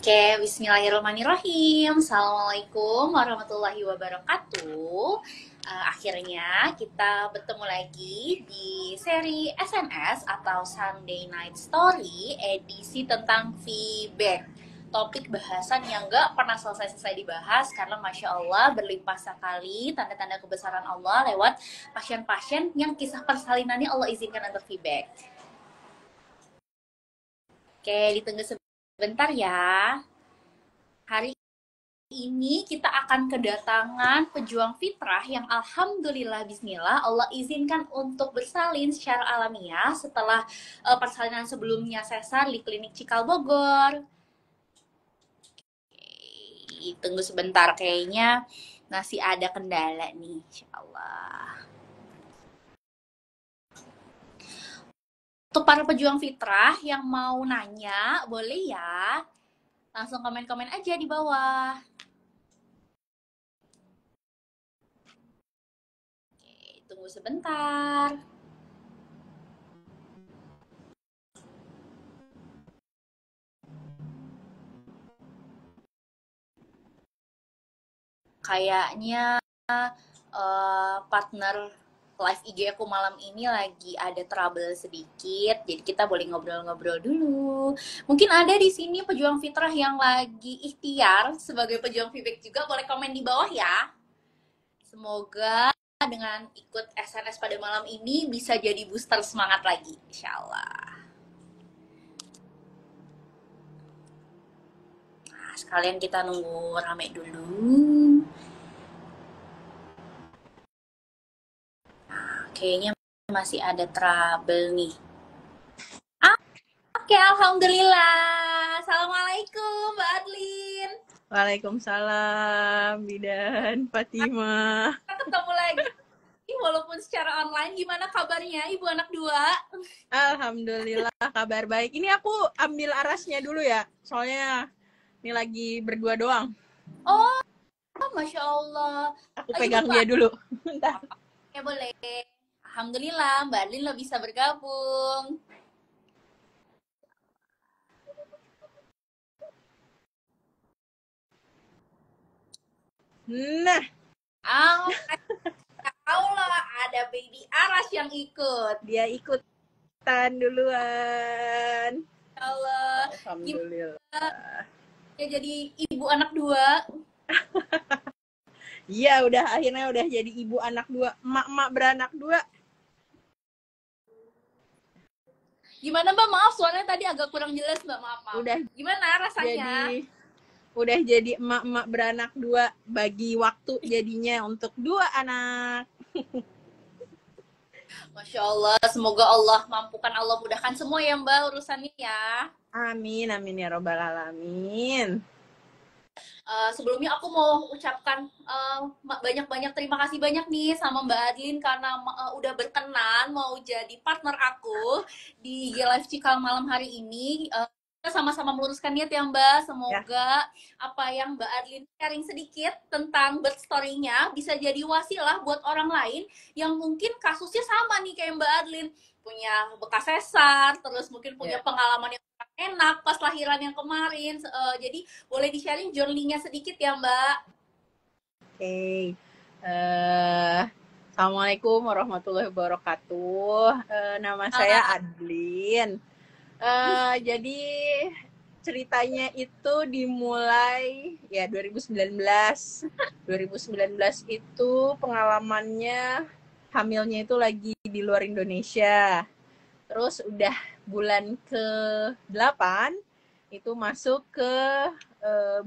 Oke, bismillahirrahmanirrahim. Assalamualaikum warahmatullahi wabarakatuh. Akhirnya kita bertemu lagi di seri SNS atau Sunday Night Story edisi tentang feedback. Topik bahasan yang gak pernah selesai-selesai dibahas karena Masya Allah berlimpah sekali tanda-tanda kebesaran Allah lewat pasien-pasien yang kisah persalinannya Allah izinkan untuk feedback. Oke, ditunggu sebentar ya. Hari ini kita akan kedatangan pejuang fitrah yang alhamdulillah bismillah Allah izinkan untuk bersalin secara alamiah setelah persalinan sebelumnya sesar di klinik Cikal Bogor. Oke, tunggu sebentar kayaknya masih ada kendala nih, insyaallah. Untuk para pejuang fitrah yang mau nanya, boleh ya langsung komen-komen aja di bawah. Tunggu sebentar. Kayaknya partner live IG aku malam ini lagi ada trouble sedikit, jadi kita boleh ngobrol-ngobrol dulu. Mungkin ada di sini pejuang fitrah yang lagi ikhtiar sebagai pejuang feedback juga, boleh komen di bawah ya. Semoga dengan ikut SNS pada malam ini bisa jadi booster semangat lagi, insyaallah. Nah, sekalian kita nunggu rame dulu. Kayaknya masih ada trouble nih. Oke, alhamdulillah. Assalamualaikum, Mbak Adlin. Waalaikumsalam, Bidan, Fatimah. Kita ketemu lagi. Walaupun secara online, gimana kabarnya Ibu anak dua? Alhamdulillah, kabar baik. Ini aku ambil arasnya dulu ya, soalnya ini lagi berdua doang. Oh, Masya Allah. Aku pegang dia dulu. Bentar. Ya boleh. Alhamdulillah, Mbak Adlin lo bisa bergabung. Nah. Allah, ada baby Aras yang ikut. Dia ikutan duluan. Allah. Alhamdulillah. Ya jadi ibu anak dua. Iya, akhirnya udah jadi ibu anak dua, emak-emak beranak dua. Gimana Mbak? Maaf suaranya tadi agak kurang jelas Mbak, maaf. Udah. Gimana rasanya? Udah jadi emak-emak beranak dua, bagi waktu jadinya untuk dua anak. Masya Allah, semoga Allah mampukan, Allah mudahkan semua ya Mbak urusannya ya. Amin, amin ya robbal alamin. Sebelumnya aku mau ucapkan banyak-banyak terima kasih banyak nih sama Mbak Adlin karena udah berkenan mau jadi partner aku di Live Cikal malam hari ini. Kita sama-sama meluruskan niat ya Mbak. Semoga apa yang Mbak Adlin sharing sedikit tentang birth story-nya bisa jadi wasilah buat orang lain yang mungkin kasusnya sama nih kayak Mbak Adlin, punya bekas sesar, terus mungkin punya pengalaman yang enak pas lahiran yang kemarin. Jadi boleh di-sharing journey-nya sedikit ya Mbak. Oke. Assalamualaikum warahmatullahi wabarakatuh. Nama saya Adlin. Jadi ceritanya itu dimulai ya 2019. 2019 itu pengalamannya hamilnya itu lagi di luar Indonesia. Terus udah bulan ke-8 itu masuk ke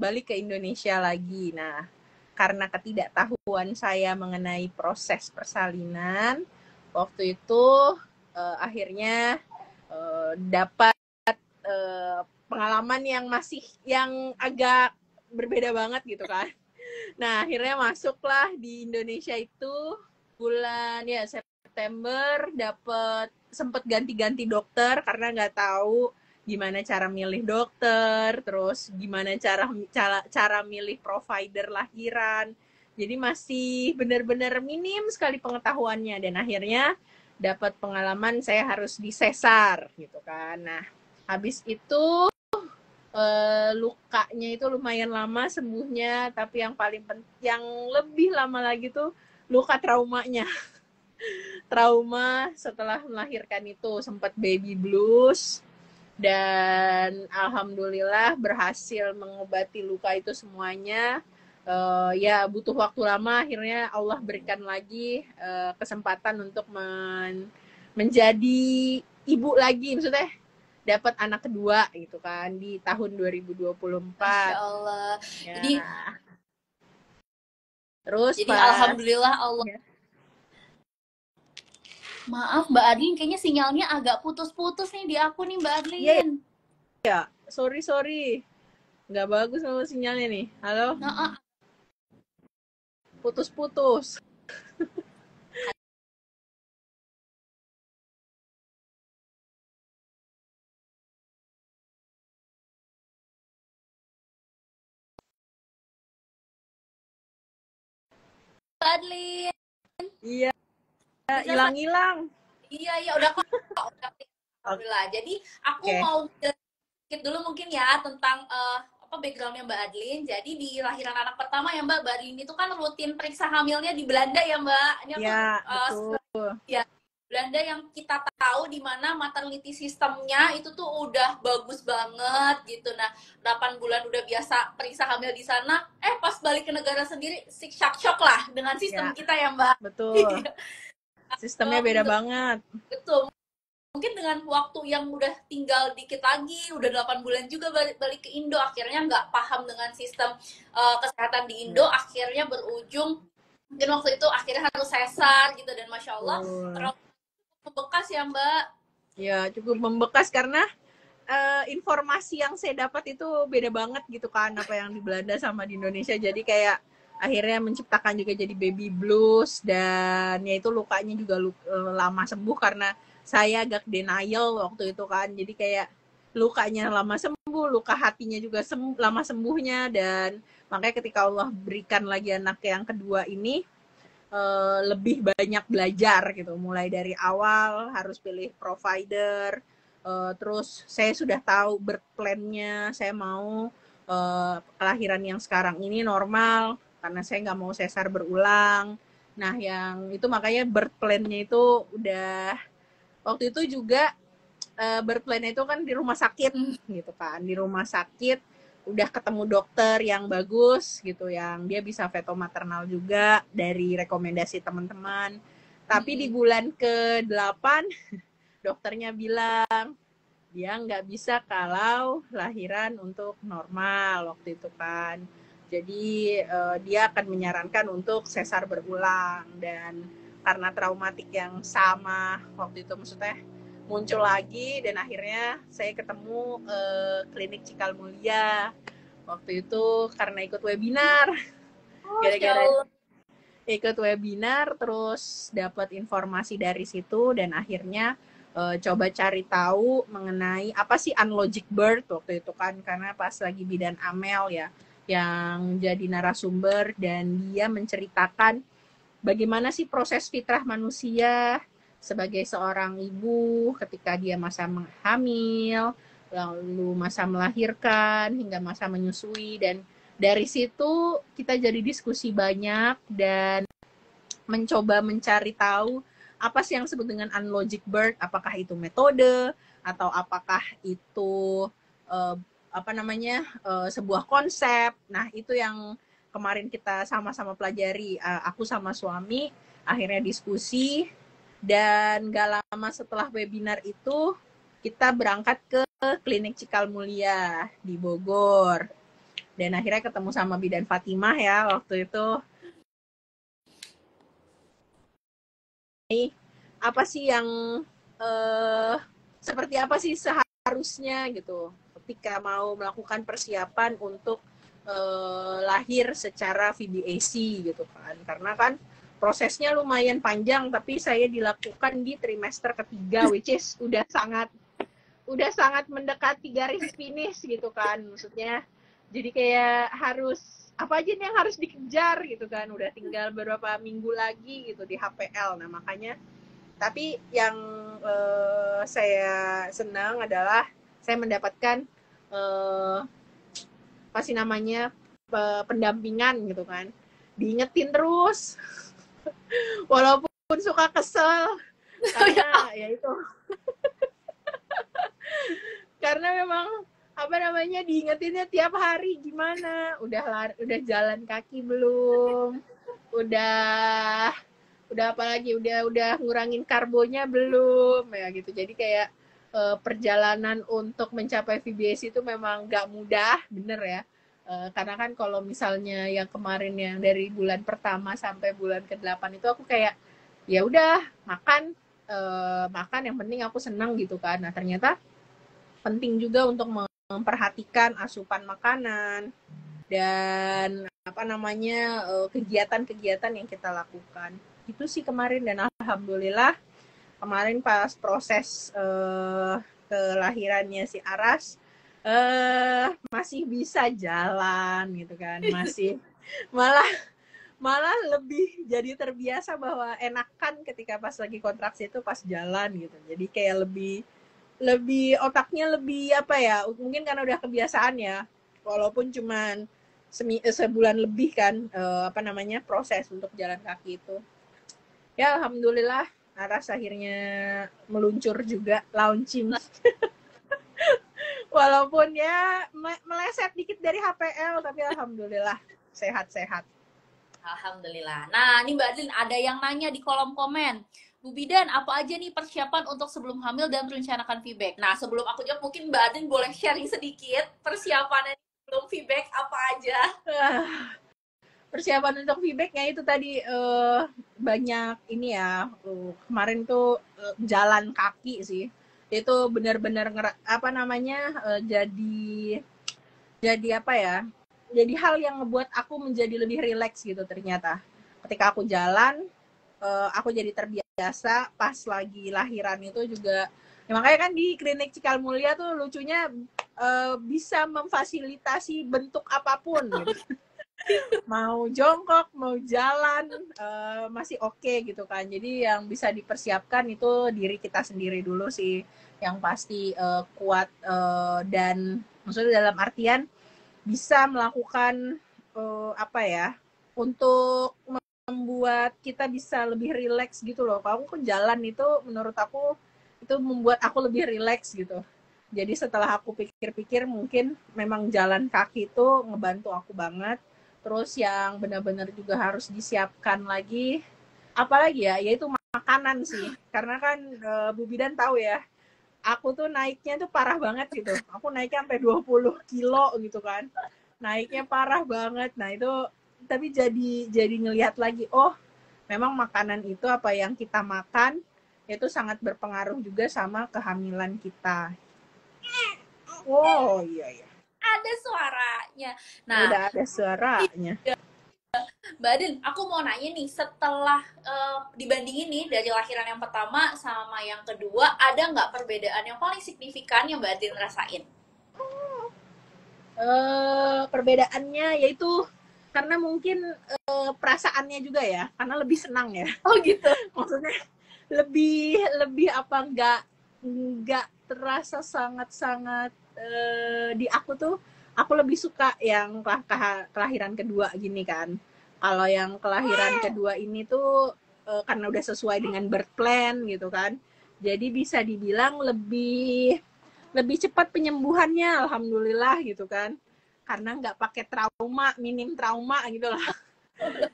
balik ke Indonesia lagi. Nah, karena ketidaktahuan saya mengenai proses persalinan, waktu itu akhirnya dapat pengalaman yang agak berbeda banget gitu kan. Nah, akhirnya masuklah di Indonesia itu bulan ya September, dapat sempet ganti-ganti dokter karena nggak tahu gimana cara milih dokter, terus gimana cara milih provider lahiran. Jadi masih benar-benar minim sekali pengetahuannya, dan akhirnya dapat pengalaman saya harus disesar gitu kan. Nah, habis itu lukanya itu lumayan lama sembuhnya, tapi yang lebih lama lagi tuh luka traumanya. Trauma setelah melahirkan itu sempat baby blues, dan alhamdulillah berhasil mengobati luka itu semuanya. Ya butuh waktu lama, akhirnya Allah berikan lagi kesempatan untuk menjadi ibu lagi, maksudnya dapat anak kedua gitu kan di tahun 2024. Masya Allah. Ya. Jadi Terus alhamdulillah Allah. ya. Maaf Mbak Adlin, kayaknya sinyalnya agak putus-putus nih di aku nih Mbak Adlin. Ya, sorry. Nggak bagus sama sinyalnya nih. Halo? Putus-putus. Mbak Adlin. Iya, hilang-hilang. Iya, udah kok. Alhamdulillah. Jadi aku mau sedikit dulu mungkin ya tentang backgroundnya Mbak Adlin. Jadi di lahiran anak pertama ya Mbak Adlin itu kan rutin periksa hamilnya di Belanda ya Mbak. Ini betul. Ya, Belanda yang kita tahu di mana maternity sistemnya itu tuh udah bagus banget gitu. Nah, 8 bulan udah biasa periksa hamil di sana. Pas balik ke negara sendiri, shock lah dengan sistem kita ya Mbak. Betul. Sistemnya beda banget. Betul. Mungkin dengan waktu yang udah tinggal dikit lagi, udah 8 bulan juga balik ke Indo, akhirnya nggak paham dengan sistem kesehatan di Indo, akhirnya berujung mungkin waktu itu akhirnya harus sesar gitu, dan Masya Allah membekas ya Mbak. Ya, cukup membekas karena informasi yang saya dapat itu beda banget gitu kan, apa yang di Belanda sama di Indonesia. Jadi kayak akhirnya menciptakan juga jadi baby blues, dan ya itu lukanya juga lama sembuh karena saya agak denial waktu itu kan. Jadi kayak lukanya lama sembuh, luka hatinya juga lama sembuhnya, dan makanya ketika Allah berikan lagi anak yang kedua ini lebih banyak belajar gitu. Mulai dari awal harus pilih provider, terus saya sudah tahu birth plan-nya, saya mau kelahiran yang sekarang ini normal karena saya nggak mau sesar berulang. Nah yang itu makanya birth plan-nya itu udah, waktu itu juga birth plan itu kan di rumah sakit gitu kan, di rumah sakit udah ketemu dokter yang bagus gitu, yang dia bisa feto maternal juga dari rekomendasi teman-teman. Tapi di bulan ke-8 dokternya bilang dia nggak bisa kalau lahiran untuk normal waktu itu kan. Jadi dia akan menyarankan untuk sesar berulang, dan karena traumatik yang sama waktu itu maksudnya muncul lagi, dan akhirnya saya ketemu klinik Cikal Mulia waktu itu karena ikut webinar. Gara-gara ikut webinar terus dapat informasi dari situ, dan akhirnya coba cari tahu mengenai apa sih unlogic birth waktu itu kan, karena pas lagi bidan Amel ya yang jadi narasumber, dan dia menceritakan bagaimana sih proses fitrah manusia sebagai seorang ibu ketika dia masa hamil, lalu masa melahirkan, hingga masa menyusui. Dan dari situ kita jadi diskusi banyak dan mencoba mencari tahu apa sih yang disebut dengan unlogic birth, apakah itu metode atau apakah itu sebuah konsep. Nah itu yang kemarin kita sama-sama pelajari, aku sama suami akhirnya diskusi, dan gak lama setelah webinar itu kita berangkat ke klinik Cikal Mulia di Bogor, dan akhirnya ketemu sama Bidan Fatimah ya waktu itu. Apa sih yang seperti apa sih seharusnya gitu ketika mau melakukan persiapan untuk lahir secara VBAC gitu kan, karena kan prosesnya lumayan panjang, tapi saya dilakukan di trimester ketiga, which is udah sangat mendekati garis finish gitu kan, maksudnya jadi kayak harus apa aja nih yang harus dikejar gitu kan, udah tinggal beberapa minggu lagi gitu di HPL. Nah makanya, tapi yang saya senang adalah saya mendapatkan pasti namanya pendampingan gitu kan, diingetin terus walaupun suka kesel karena ya itu karena memang apa namanya diingetinnya tiap hari gimana udah jalan kaki belum, udah apa lagi udah ngurangin karbonya belum ya gitu. Jadi kayak perjalanan untuk mencapai VBS itu memang nggak mudah bener ya. Karena kan kalau misalnya yang kemarin yang dari bulan pertama sampai bulan ke-8 itu aku kayak ya udah makan makan yang penting aku senang gitu kan. Nah ternyata penting juga untuk memperhatikan asupan makanan dan apa namanya kegiatan-kegiatan yang kita lakukan. Itu sih kemarin, dan alhamdulillah kemarin pas proses kelahirannya si Aras masih bisa jalan gitu kan, masih malah malah lebih jadi terbiasa bahwa enakan ketika pas lagi kontraksi itu pas jalan gitu. Jadi kayak lebih otaknya lebih apa ya, mungkin karena udah kebiasaan ya, walaupun cuman sebulan lebih kan apa namanya proses untuk jalan kaki itu. Ya alhamdulillah Aras akhirnya meluncur juga, launching. Walaupun ya meleset dikit dari HPL, tapi alhamdulillah sehat-sehat. Alhamdulillah. Nah, ini Mbak Adlin ada yang nanya di kolom komen. Bu Bidan, apa aja nih persiapan untuk sebelum hamil dan merencanakan VBAC? Nah, sebelum aku jawab, mungkin Mbak Adlin boleh sharing sedikit persiapannya sebelum VBAC apa aja? Persiapan untuk VBAC-nya itu tadi banyak ini ya. Kemarin tuh jalan kaki sih. Itu benar-benar apa namanya jadi apa ya? Jadi hal yang ngebuat aku menjadi lebih rileks gitu ternyata. Ketika aku jalan, aku jadi terbiasa. Pas lagi lahiran itu juga, ya makanya kan di klinik Cikal Mulia tuh lucunya bisa memfasilitasi bentuk apapun gitu. Mau jongkok, mau jalan, masih oke gitu kan. Jadi yang bisa dipersiapkan itu diri kita sendiri dulu sih, yang pasti kuat dan maksudnya dalam artian bisa melakukan apa ya, untuk membuat kita bisa lebih rileks gitu loh. Kalau aku jalan itu menurut aku itu membuat aku lebih rileks gitu. Jadi setelah aku pikir-pikir mungkin memang jalan kaki itu ngebantu aku banget. Terus yang benar-benar juga harus disiapkan lagi apalagi ya, yaitu makanan sih. Karena kan Bu Bidan tahu ya, aku tuh naiknya tuh parah banget gitu. Aku naiknya sampai 20 kilo gitu kan. Naiknya parah banget. Nah itu tapi jadi ngelihat lagi, oh memang makanan itu apa yang kita makan itu sangat berpengaruh juga sama kehamilan kita. Oh iya iya. Ada suaranya. Nah, Udah ada suaranya. Mbak Adin, aku mau nanya nih, setelah dibandingin nih dari lahiran yang pertama sama yang kedua, ada nggak perbedaan yang paling signifikan yang Mbak Adin rasain? Perbedaannya yaitu karena mungkin perasaannya juga ya, karena lebih senang ya. Oh gitu. Maksudnya lebih apa nggak terasa sangat di aku tuh, aku lebih suka yang kelahiran kedua gini kan. Kalau yang kelahiran kedua ini tuh karena udah sesuai dengan birth plan gitu kan, jadi bisa dibilang lebih cepat penyembuhannya alhamdulillah gitu kan, karena nggak pakai minim trauma gitu lah.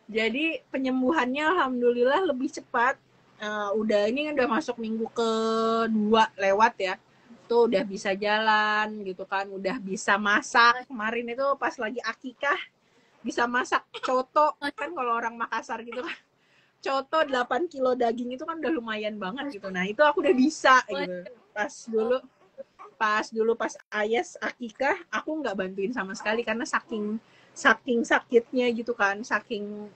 Jadi penyembuhannya alhamdulillah lebih cepat. Ini udah masuk minggu kedua lewat ya, tuh udah bisa jalan gitu kan, udah bisa masak. Kemarin itu pas lagi akikah bisa masak coto kan, kalau orang Makassar gitu kan, coto 8 kilo daging itu kan udah lumayan banget gitu. Nah itu aku udah bisa gitu. Pas dulu pas Ayes akikah aku nggak bantuin sama sekali karena saking sakitnya gitu kan, saking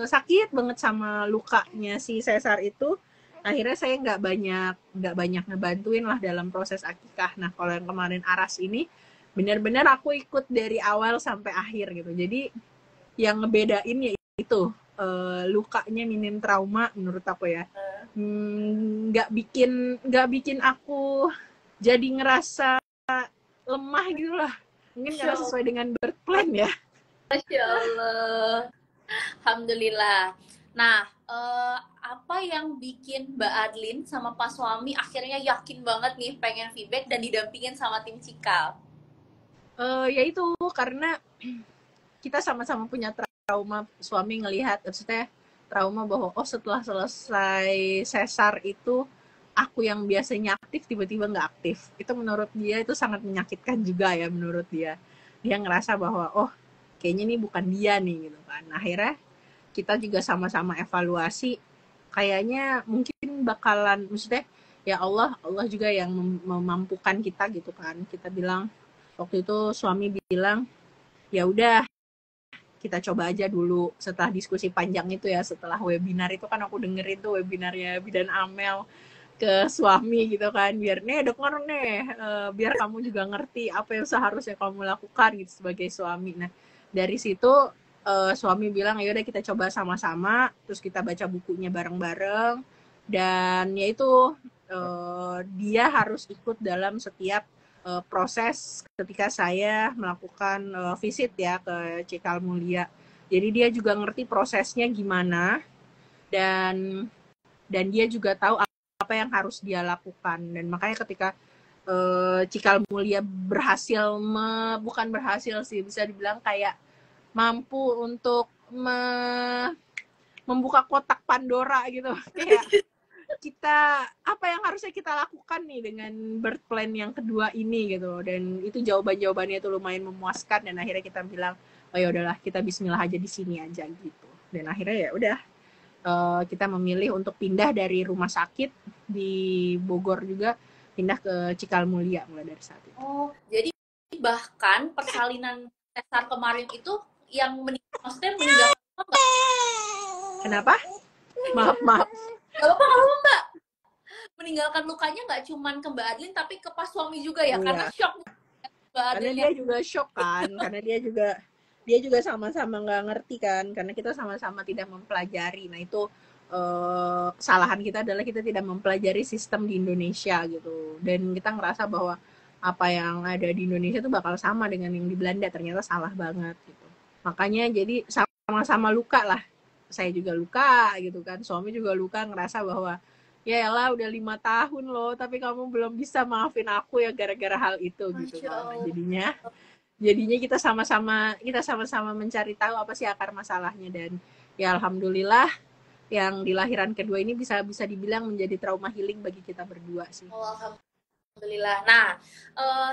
sakit banget sama lukanya si sesar itu. Akhirnya saya nggak banyak ngebantuin lah dalam proses akikah. Nah kalau yang kemarin Aras ini benar-benar aku ikut dari awal sampai akhir gitu. Jadi yang ngebedain ya itu lukanya minim trauma menurut aku ya. Nggak bikin aku jadi ngerasa lemah gitu lah. Mungkin Masya karena Allah. sesuai dengan birth plan ya. Masya Allah. Alhamdulillah. Nah, apa yang bikin Mbak Adlin sama Pak suami akhirnya yakin banget nih pengen feedback dan didampingin sama tim Cikal? Ya itu karena kita sama-sama punya trauma. Suami ngelihat, maksudnya trauma bahwa oh setelah selesai sesar itu aku yang biasanya aktif tiba-tiba nggak aktif. Itu menurut dia itu sangat menyakitkan juga ya, menurut dia. Dia ngerasa bahwa oh kayaknya ini bukan dia nih gitu kan. Akhirnya kita juga sama-sama evaluasi, kayaknya mungkin bakalan, maksudnya ya Allah, Allah juga yang memampukan kita gitu kan. Kita bilang waktu itu, suami bilang ya udah kita coba aja dulu. Setelah diskusi panjang itu ya, setelah webinar itu kan aku dengerin tuh webinarnya Bidan Amel ke suami gitu kan, biar nih denger nih, biar kamu juga ngerti apa yang seharusnya kamu lakukan gitu sebagai suami. Nah dari situ suami bilang ya udah kita coba sama-sama, terus kita baca bukunya bareng-bareng, dan yaitu dia harus ikut dalam setiap proses ketika saya melakukan visit ya ke Cikal Mulia. Jadi dia juga ngerti prosesnya gimana, dan dia juga tahu apa yang harus dia lakukan. Dan makanya ketika Cikal Mulia berhasil, bukan berhasil sih, bisa dibilang kayak mampu untuk membuka kotak Pandora gitu. Kayak kita, apa yang harusnya kita lakukan nih dengan birth plan yang kedua ini gitu. Dan itu jawabannya itu lumayan memuaskan, dan akhirnya kita bilang oh ya udahlah, kita bismillah aja di sini aja gitu. Dan akhirnya ya udah, kita memilih untuk pindah dari rumah sakit di Bogor juga, pindah ke Cikal Mulia mulai dari saat itu. Oh, jadi bahkan persalinan sesar kemarin itu yang meninggal, maksudnya meninggalkan luka nggak? Kenapa? Maaf, maaf. Nggak apa-apa, nggak apa-apa, Mbak. Meninggalkan lukanya nggak cuman ke Mbak Adlin, tapi ke Pak suami juga ya, karena Iya, shock Mbak karena Adlin dia yang juga shock kan, karena dia juga sama-sama nggak ngerti kan, karena kita sama-sama tidak mempelajari. Nah itu kesalahan kita adalah kita tidak mempelajari sistem di Indonesia gitu, dan kita ngerasa bahwa apa yang ada di Indonesia itu bakal sama dengan yang di Belanda, ternyata salah banget gitu. Makanya jadi sama-sama luka lah, saya juga luka gitu kan, suami juga luka, ngerasa bahwa ya elah udah 5 tahun loh tapi kamu belum bisa maafin aku ya gara-gara hal itu gitu Masya kan. Nah, Allah. jadinya kita sama-sama mencari tahu apa sih akar masalahnya. Dan ya alhamdulillah yang di lahiran kedua ini bisa bisa dibilang menjadi trauma healing bagi kita berdua sih. Oh, Alhamdulillah. Nah,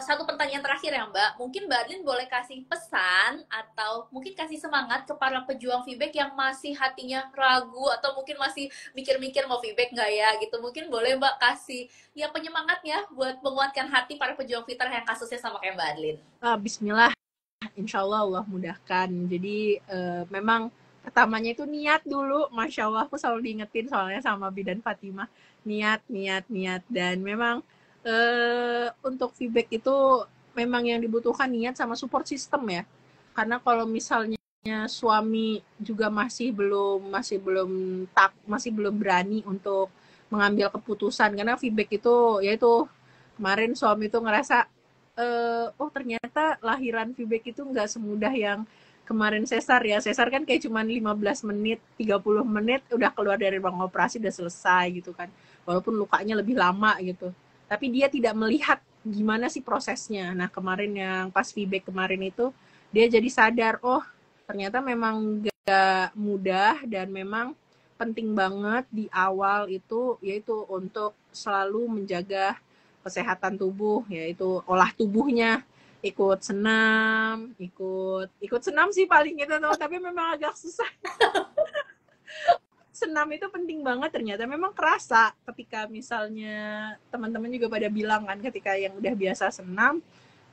satu pertanyaan terakhir ya Mbak. Mungkin Mbak Adlin boleh kasih pesan atau mungkin kasih semangat ke para pejuang feedback yang masih hatinya ragu atau mungkin masih mikir-mikir mau feedback nggak ya gitu. Mungkin boleh Mbak kasih ya penyemangatnya buat menguatkan hati para pejuang fitter yang kasusnya sama kayak Mbak Adlin. Bismillah, insya Allah Allah mudahkan. Jadi memang pertamanya itu niat dulu. Masya Allah, aku selalu diingetin soalnya sama Bidan Fatimah, niat, niat, niat. Dan memang untuk feedback itu memang yang dibutuhkan niat sama support system ya. Karena kalau misalnya suami juga masih belum berani untuk mengambil keputusan, karena feedback itu yaitu kemarin suami itu ngerasa oh ternyata lahiran feedback itu nggak semudah yang kemarin sesar ya. Sesar kan kayak cuman 15 menit, 30 menit udah keluar dari ruang operasi, udah selesai gitu kan. Walaupun lukanya lebih lama gitu. Tapi dia tidak melihat gimana sih prosesnya. Nah kemarin yang pas feedback kemarin itu, dia jadi sadar, oh ternyata memang gak mudah, dan memang penting banget di awal itu yaitu untuk selalu menjaga kesehatan tubuh, yaitu olah tubuhnya, ikut senam, ikut senam sih paling itu tuh, tapi memang agak susah. Senam itu penting banget, ternyata memang kerasa ketika misalnya teman-teman juga pada bilang kan, ketika yang udah biasa senam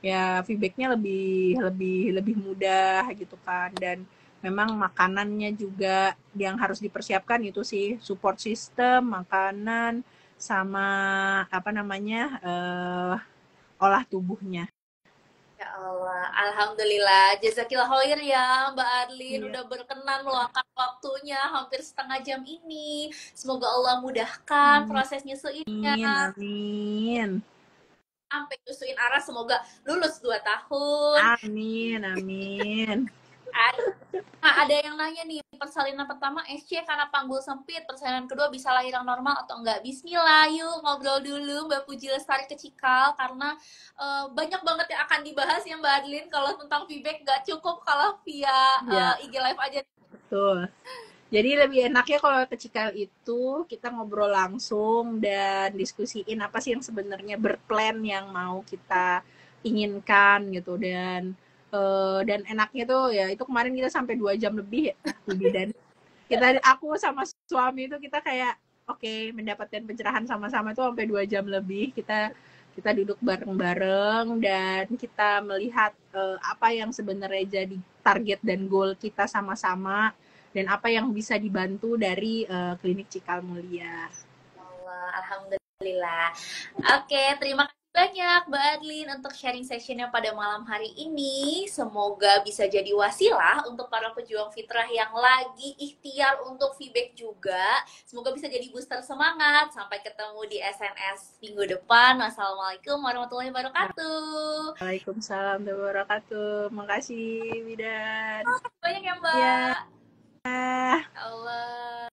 ya feedbacknya lebih lebih lebih mudah gitu kan. Dan memang makanannya juga yang harus dipersiapkan itu sih, support system, makanan, sama apa namanya olah tubuhnya. Ya Allah, Alhamdulillah. Jazakillah khair ya Mbak Adlin Iya. udah berkenan meluangkan waktunya hampir setengah jam ini. Semoga Allah mudahkan prosesnya Amin, seinya. amin. sampai nyusuin Aras, semoga lulus 2 tahun. Amin, amin. Ada yang nanya nih, persalinan pertama SC karena panggul sempit, persalinan kedua bisa lahir yang normal atau enggak? Bismillah, yuk ngobrol dulu Mbak Puji Lestari ke Cikal, karena banyak banget yang akan dibahas ya Mbak Adlin. Kalau tentang feedback nggak cukup kalau via IG Live aja. Betul. Jadi lebih enaknya kalau ke Cikal itu kita ngobrol langsung dan diskusiin apa sih yang sebenarnya berplan yang mau kita inginkan gitu. Dan enaknya tuh ya itu kemarin kita sampai 2 jam lebih ya dan aku sama suami itu kita kayak oke, mendapatkan pencerahan sama-sama itu sampai 2 jam lebih. Kita duduk bareng-bareng dan kita melihat apa yang sebenarnya jadi target dan goal kita sama-sama dan apa yang bisa dibantu dari klinik Cikal Mulia. Alhamdulillah. Oke, terima kasih banyak Mbak Adlin untuk sharing sessionnya pada malam hari ini. Semoga bisa jadi wasilah untuk para pejuang fitrah yang lagi ikhtiar untuk feedback juga. Semoga bisa jadi booster semangat. Sampai ketemu di SNS minggu depan. Wassalamualaikum warahmatullahi wabarakatuh. Waalaikumsalam warahmatullahi wabarakatuh. Makasih, Widan. Banyak ya Mbak. Ya. Allah.